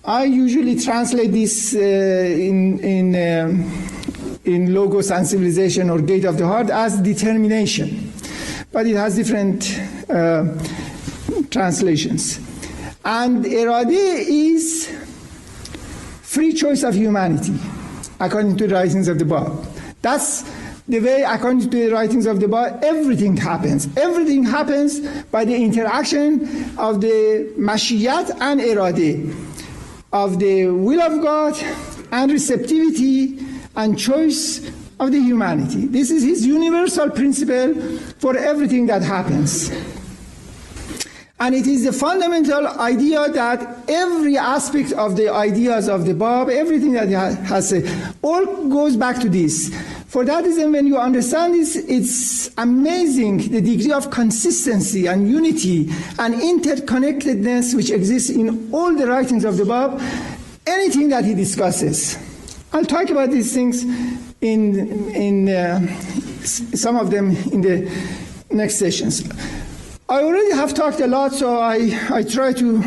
I usually translate this in Logos and Civilization or Gate of the Heart as determination, but it has different translations. And Iradeh is free choice of humanity, according to the writings of the Bab. That's the way, according to the writings of the Bab, everything happens. Everything happens by the interaction of the Mashiyat and Iradeh, of the will of God and receptivity and choice of the humanity. This is his universal principle for everything that happens. And it is the fundamental idea that every aspect of the ideas of the Bab, everything that he has said, all goes back to this. For that reason, when you understand this, it's amazing the degree of consistency and unity and interconnectedness which exists in all the writings of the Bab, anything that he discusses. I'll talk about these things in some of them in the next sessions. I already have talked a lot, so I try to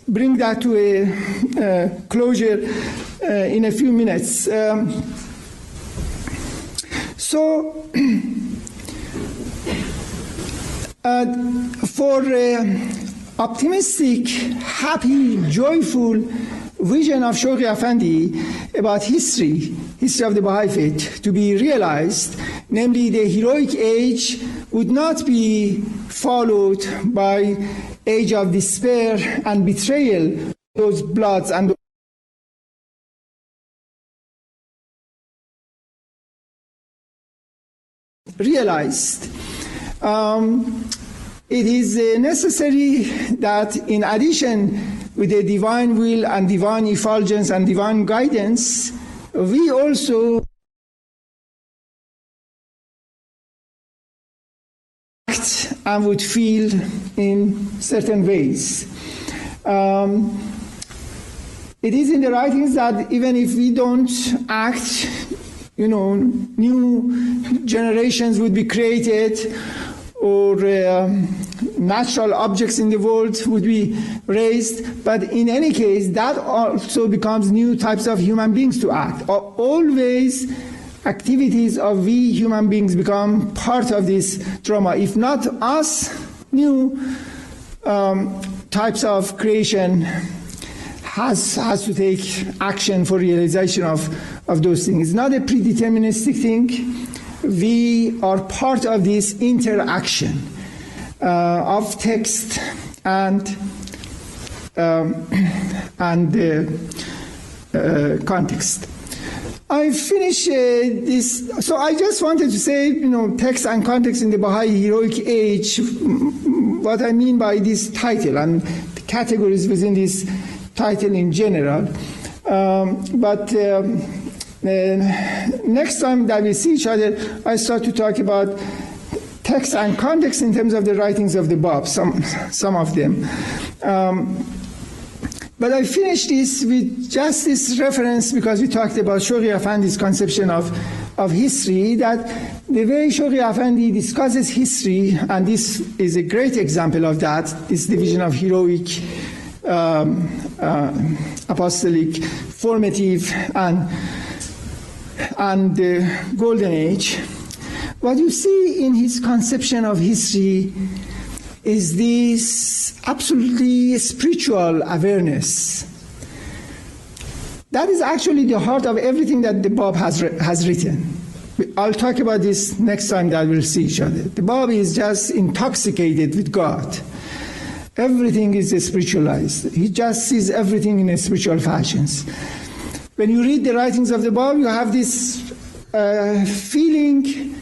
bring that to a closure in a few minutes. For optimistic, happy, joyful vision of Shawqi Afendi about history of the Baha'i faith to be realized, namely the heroic age would not be followed by age of despair and betrayal, those bloods and realized. It is necessary that in addition with the divine will and divine effulgence and divine guidance, we also act and would feel in certain ways. It is in the writings that even if we don't act, new generations would be created, or natural objects in the world would be raised, but in any case, that also becomes new types of human beings to act. Always, activities of we human beings become part of this drama. If not us, new types of creation has to take action for realization of those things. It's not a predeterministic thing. We are part of this interaction of text and context. I finish this. So I just wanted to say, text and context in the Baha'i Heroic Age, what I mean by this title and the categories within this title in general. Next time that we see each other, I start to talk about text and context in terms of the writings of the Bab, some of them. But I finished this with just this reference because we talked about Shawqi Afendi's conception of history, that the way Shawqi Afendi discusses history, and this is a great example of that, this division of heroic, apostolic, formative, and the Golden Age. What you see in his conception of history is this absolutely spiritual awareness. That is actually the heart of everything that the Bab has written. I'll talk about this next time that we'll see each other. The Bab is just intoxicated with God. Everything is spiritualized. He just sees everything in a spiritual fashions. When you read the writings of the Bab, you have this feeling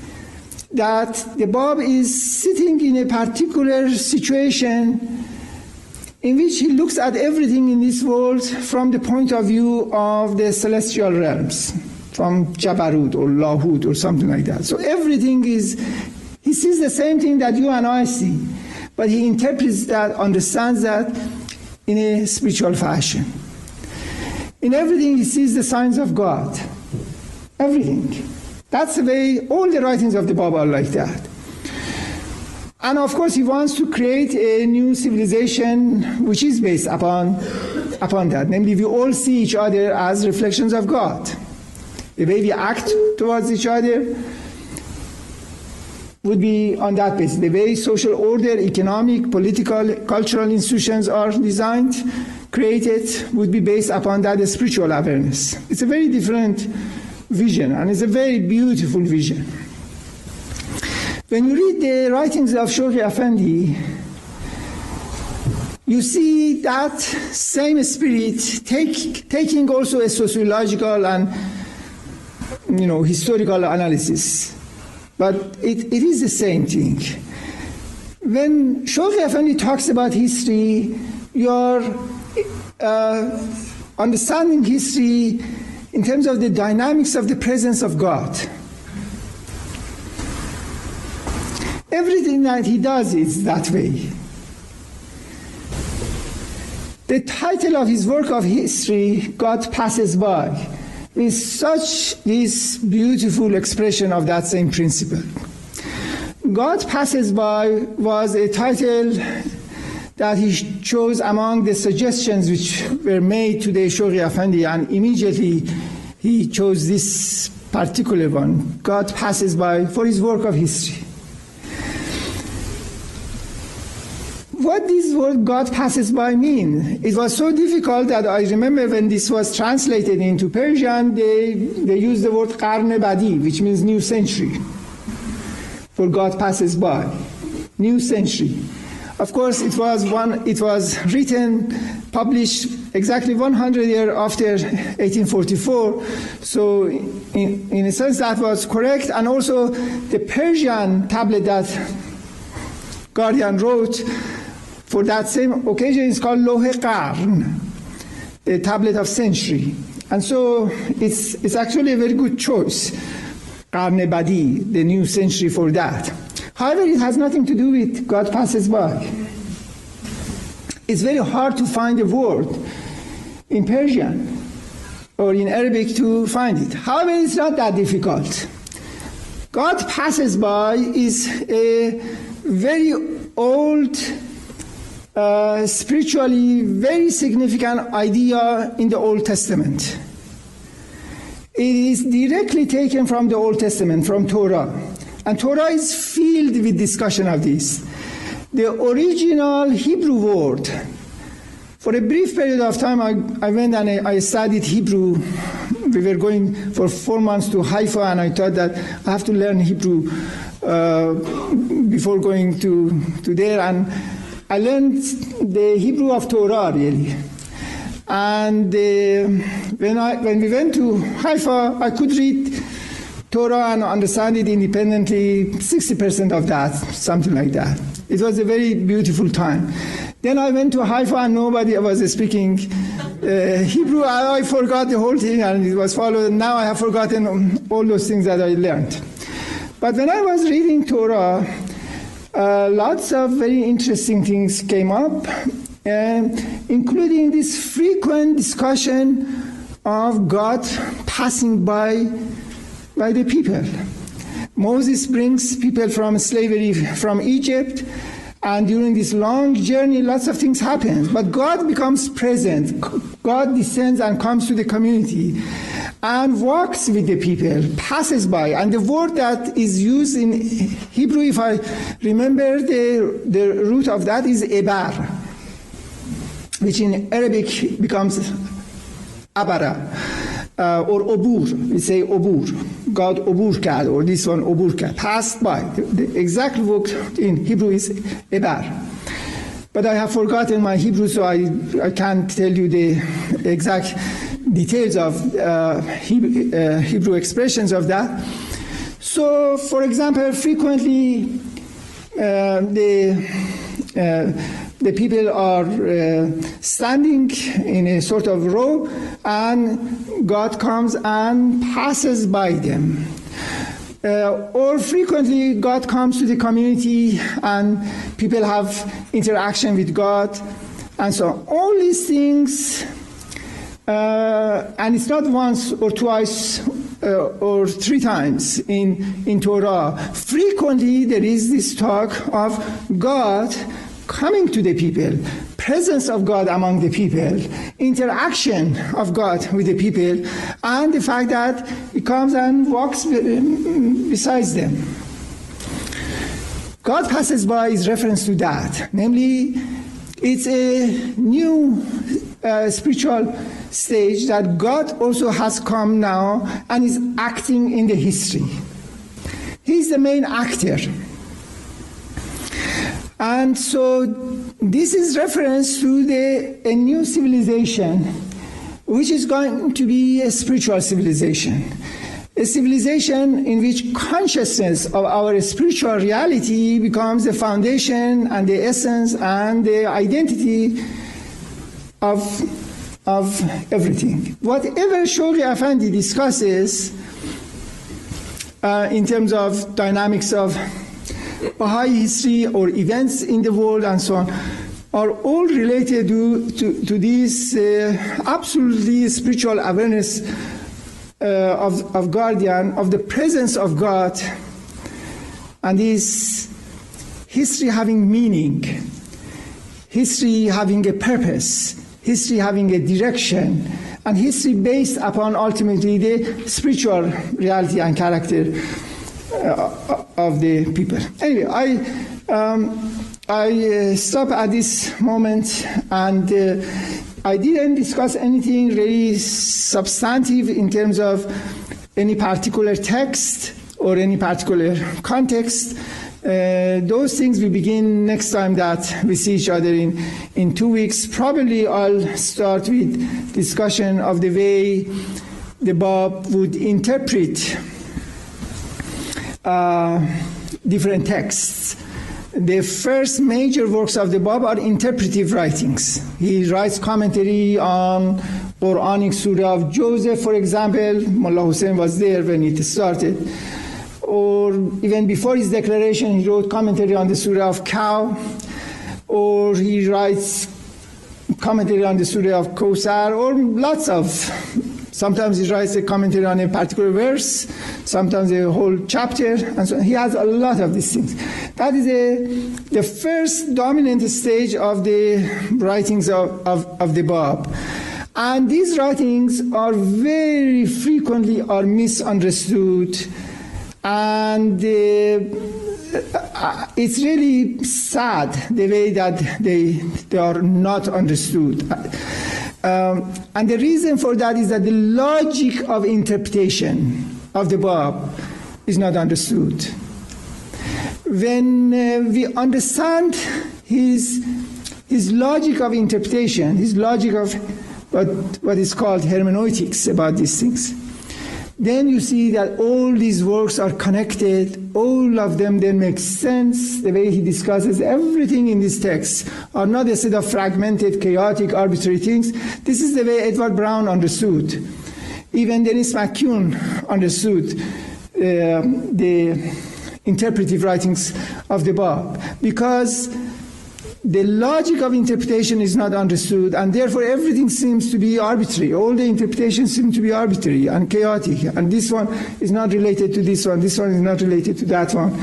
that the Bab is sitting in a particular situation in which he looks at everything in this world from the point of view of the celestial realms, from Jabarut or Lahut or something like that. So everything is, he sees the same thing that you and I see, but he interprets that, understands that in a spiritual fashion. In everything he sees the signs of God. Everything. That's the way all the writings of the Bab are like that. And of course, he wants to create a new civilization which is based upon that. Namely, we all see each other as reflections of God. The way we act towards each other would be on that basis. The way social order, economic, political, cultural institutions are designed, created, would be based upon that spiritual awareness. It's a very different vision, and it's a very beautiful vision. When you read the writings of Shawki Effendi, you see that same spirit taking also a sociological and historical analysis. But it is the same thing. When Shawki Effendi talks about history, you are understanding history in terms of the dynamics of the presence of God. Everything that he does is that way. The title of his work of history, God Passes By, is such this beautiful expression of that same principle. God Passes By was a title that he chose among the suggestions which were made to the Shawki Effendi, and immediately he chose this particular one, God Passes By, for his work of history. What this word God passes by mean? It was so difficult that I remember when this was translated into Persian, they used the word Qarn Badi, which means new century, for God passes by, new century. Of course, it was written, published exactly 100 years after 1844. So in a sense that was correct. And also the Persian tablet that Guardian wrote for that same occasion is called Lohe Qarn, the tablet of century. And so it's actually a very good choice, Qarn Badi, the new century for that. However, it has nothing to do with God passes by. It's very hard to find a word in Persian or in Arabic to find it. However, it's not that difficult. God passes by is a very old, spiritually very significant idea in the Old Testament. It is directly taken from the Old Testament, from Torah. And Torah is filled with discussion of this. The original Hebrew word, for a brief period of time, I went and I studied Hebrew. We were going for 4 months to Haifa, and I thought that I have to learn Hebrew before going to there. And I learned the Hebrew of Torah, really. And when we went to Haifa, I could read Torah and understand it independently, 60% of that, something like that. It was a very beautiful time. Then I went to Haifa and nobody was speaking Hebrew. I forgot the whole thing and it was followed. Now I have forgotten all those things that I learned. But when I was reading Torah, lots of very interesting things came up, including this frequent discussion of God passing by the people. Moses brings people from slavery from Egypt, and during this long journey, lots of things happen. But God becomes present. God descends and comes to the community and walks with the people, passes by. And the word that is used in Hebrew, if I remember the root of that, is ebar, which in Arabic becomes abara. Or obur, we say obur. God obur kad, or this one obur kad, passed by. The exact word in Hebrew is ebar. But I have forgotten my Hebrew, so I can't tell you the exact details of Hebrew expressions of that. So, for example, frequently the people are standing in a sort of row, and God comes and passes by them. Or frequently God comes to the community and people have interaction with God, and so all these things, and it's not once or twice or 3 times in Torah, frequently there is this talk of God coming to the people, presence of God among the people, interaction of God with the people, and the fact that He comes and walks beside them. God passes by is reference to that. Namely, it's a new spiritual stage that God also has come now and is acting in the history. He's the main actor. And so this is reference to a new civilization, which is going to be a spiritual civilization. A civilization in which consciousness of our spiritual reality becomes the foundation and the essence and the identity of everything. Whatever Shoghi Effendi discusses in terms of dynamics of Baha'i history or events in the world and so on, are all related to this absolutely spiritual awareness of guardian, of the presence of God, and this history having meaning, history having a purpose, history having a direction, and history based upon ultimately the spiritual reality and character of the people. Anyway, I stop at this moment, and I didn't discuss anything really substantive in terms of any particular text or any particular context. Those things we begin next time that we see each other in 2 weeks. Probably I'll start with discussion of the way the Bab would interpret different texts. The first major works of the Bab are interpretive writings. He writes commentary on Quranic Surah of Joseph, for example. Mullah Hussein was there when it started. Or even before his declaration, he wrote commentary on the Surah of Cow. Or he writes commentary on the Surah of Kawthar, or lots of. Sometimes he writes a commentary on a particular verse, sometimes a whole chapter, and so on. He has a lot of these things. That is the first dominant stage of the writings of the Bab. And these writings are very frequently are misunderstood, and it's really sad the way that they are not understood. And the reason for that is that the logic of interpretation of the Bab is not understood. When we understand his logic of interpretation, his logic of what is called hermeneutics about these things, then you see that all these works are connected, all of them then make sense. The way he discusses everything in this text are not a set of fragmented, chaotic, arbitrary things. This is the way Edward Brown understood. Even Dennis McCune understood the interpretive writings of the Bab, because the logic of interpretation is not understood, and therefore everything seems to be arbitrary. All the interpretations seem to be arbitrary and chaotic, and this one is not related to this one is not related to that one.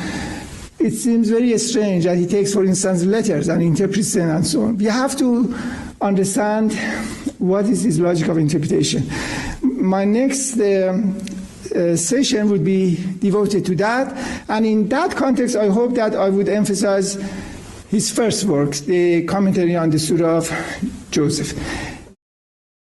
It seems very strange that he takes, for instance, letters and interprets them and so on. We have to understand what is this logic of interpretation. My next session would be devoted to that, and in that context I hope that I would emphasize his first work, the commentary on the Surah of Joseph.